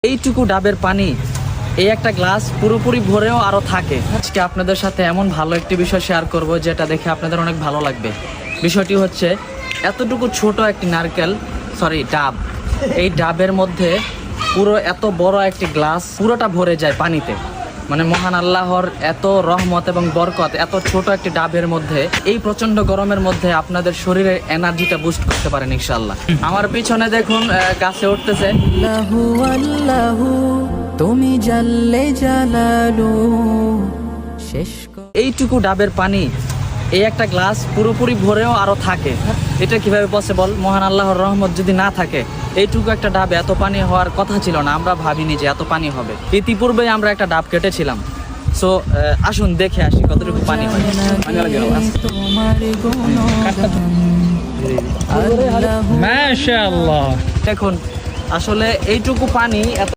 এইটুকু ডাবের পানি এই একটা গ্লাস পুরোপুরি ভরেও আরো থাকে। আজকে আপনাদের সাথে এমন ভালো একটি বিষয় শেয়ার করব যেটা দেখে আপনাদের অনেক ভালো লাগবে। বিষয়টি হচ্ছে এতটুকু ছোট একটি ডাব, এই ডাবের মধ্যে পুরো এত বড় একটি গ্লাস পুরোটা ভরে যায় পানিতে। মানে মহান আল্লাহর এত রহমত এবং বরকত এত ছোট একটি ডাবের মধ্যে, এই প্রচন্ড গরমের মধ্যে আপনাদের শরীরের এনার্জিটা বুস্ট করতে পারেন ইনশাআল্লাহ। আমার পিছনে দেখুন গাছে উঠতেছে আল্লাহু আল্লাহু তুমি জাল্লে জালালু শেষ এইটুকু ডাবের পানি এই একটা গ্লাস পুরোপুরি ভরেও আরো থাকে। এটা কিভাবে পসিবল? মহান আল্লাহর রহমত যদি না থাকে এইটুকু একটা ডাবে এত পানি হওয়ার কথা ছিল না। আমরা ভাবিনি যে এত পানি হবে। ইতিপূর্বে আমরা একটা ডাব কেটেছিলাম। সো আসুন দেখে আসি কতটুকু পানি হয়। তোমার গুণগান মাশাআল্লাহ। দেখুন আসলে এইটুকু পানি এত